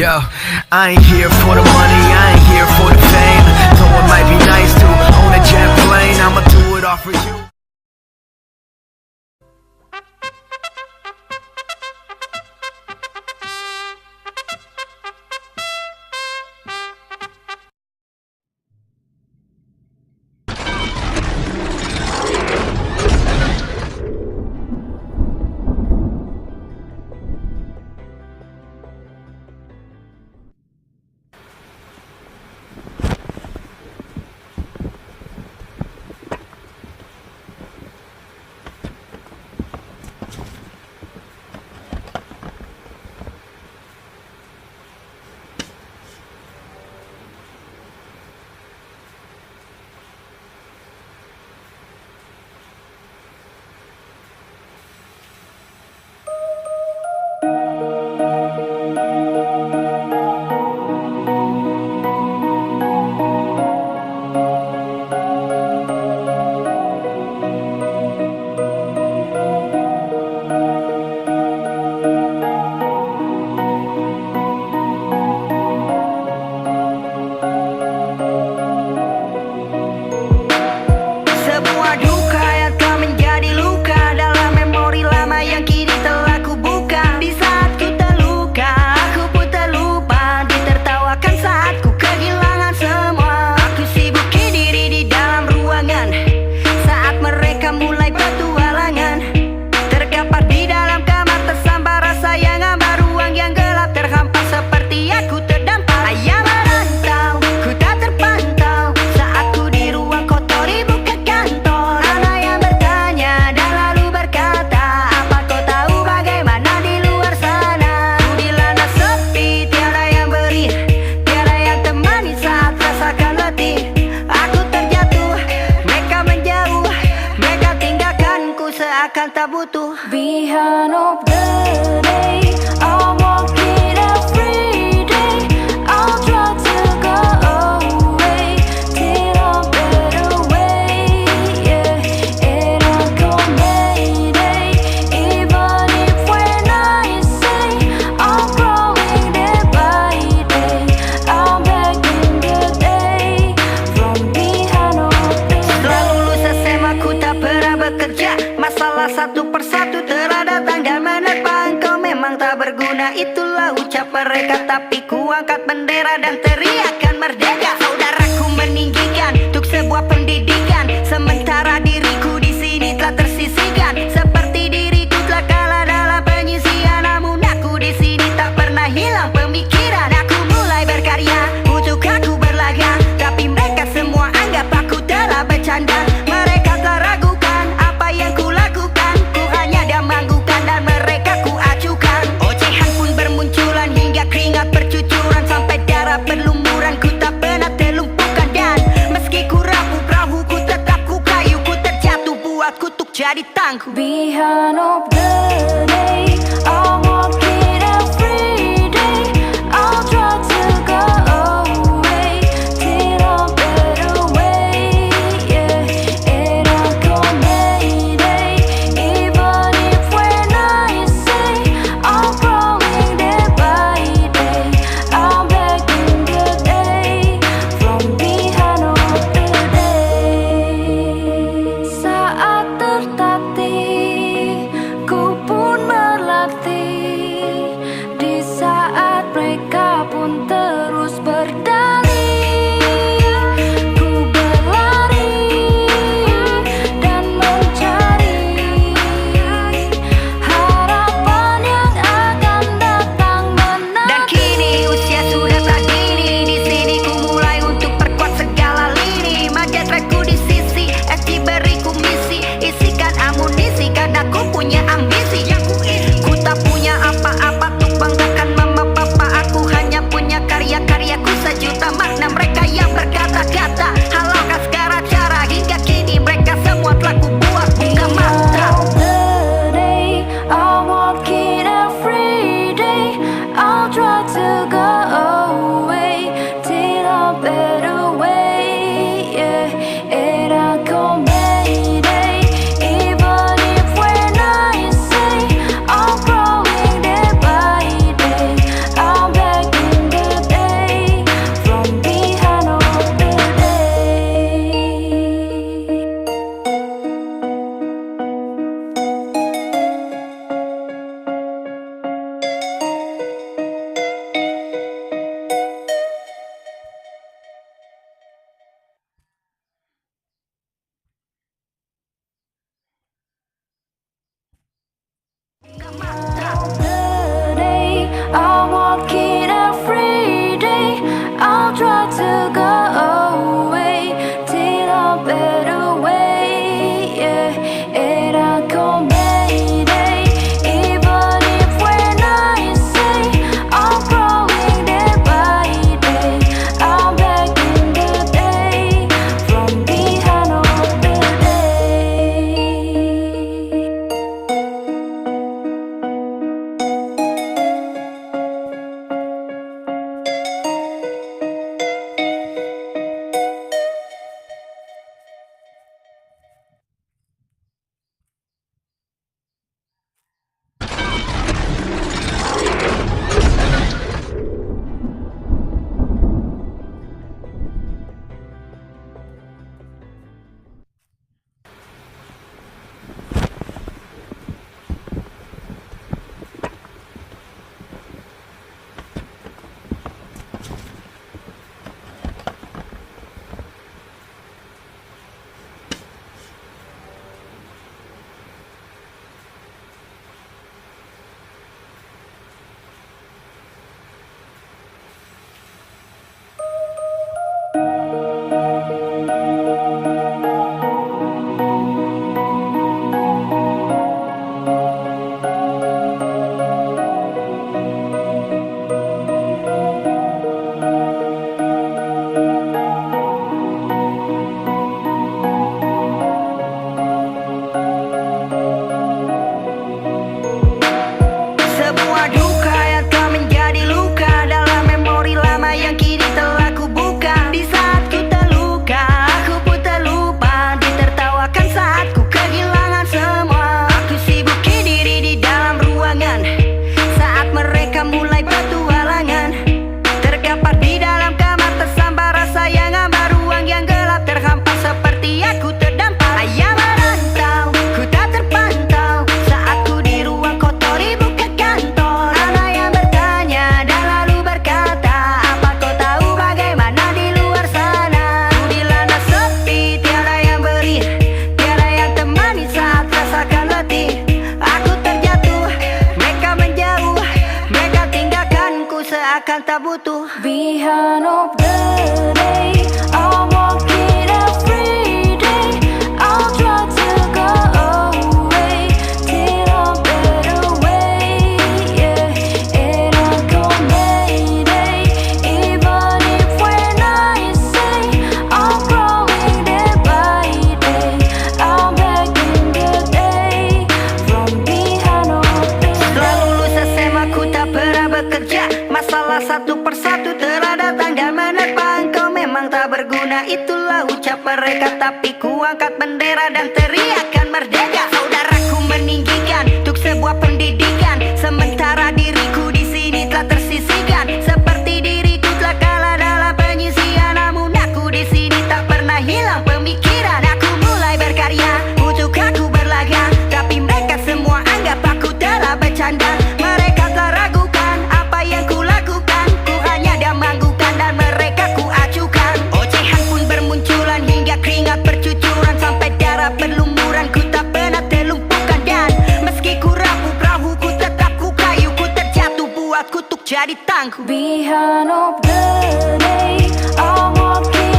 Yo, I ain't here for the money, I ain't here for the fame. Though it might be nice to own a jet plane, I'ma do it all for you. Akan tak butuh behind of the day. I'll walk it every day. I'll try to go away till I'm better away. Yeah, and I'll go mayday. Even if when I say I'm growing day by day, I'm back in the day from behind of the day. Setelah lulus SMA ku tak pernah bekerja. Masalah satu persatu telah datang dan menerpa. Engkau memang tak berguna, itulah ucap mereka. Tapi ku angkat bendera dan teriakan merdeka. Saudaraku meninggikan untuk sebuah pendidikan, sementara diriku di sini telah tersisihkan. Seperti diriku telah kalah dalam penyisian, namun aku di sini tak pernah hilang pemikiran. Aku mulai berkarya untuk aku berlaga, tapi mereka semua anggap aku telah bercanda. Mereka telah ragukan apa yang ku lakukan. Ku hanya damanggukan dan mereka ku acukan. Ocehan pun bermunculan hingga keringat bercucuran, sampai darah berlumuran I'll try to go away till a better way. Yeah, and I call Mayday, even if when I say I'm growing day by day, I'm back in the day from behind of the day. Sebuah duka yang telah menjadi luka dalam memori lama yang kini telah kubuka. Di saat ku terluka, aku pun terlupa, ditertawakan saat ku kehilangan semua. Aku sibuki diri di dalam ruangan saat mereka mulai bertualangan. Terkapar di dalam kamar, tersambar rasa yang hambar, ruang yang gelap terhampar seperti aku terdampar. Ayam merantau, ku tak terpantau saat ku di ruang kotor ibu ke kantor. Ada yang bertanya dan lalu berkata, apa kau tahu bagaimana di luar sana? Ku dilanda sepi, tiada yang beri, tiada yang temani saat rasakan letih. Aku terjatuh, mereka menjauh, mereka tinggalkanku seakan tak butuh. Behind of the day, I'm walking every day. I'll try to go away till a better way. Yeah, and I call Mayday, even if when I say I'm growing day by day, I'm back in the day from behind of the day. Setelah lulus SMA ku tak pernah bekerja, masalah satu persatu telah datang dan menerpa. Engkau memang tak berguna, itulah ucap mereka. Tapi ku angkat bendera dan teriakan merdeka. Saudaraku meninggikan untuk sebuah pendidikan, sementara diriku di sini telah tersisihkan. Seperti diriku telah kalah dalam penyisian, namun aku di sini tak pernah hilang pemikiran. Aku mulai berkarya untuk aku berlaga, tapi mereka semua anggap aku telah bercanda. Mereka telah ragukan apa yang ku lakukan, ku hanya damanggukan dan mereka ku acukan. Ocehan pun bermunculan hingga keringat bercucuran, sampai darah berlumuran, ku tak pernah terlumpuhkan. Dan meski ku rapuh perahuku, tetap ku kayu, ku terjatuh buat kutuk jadi tangguh. Behind of the day, I'm walking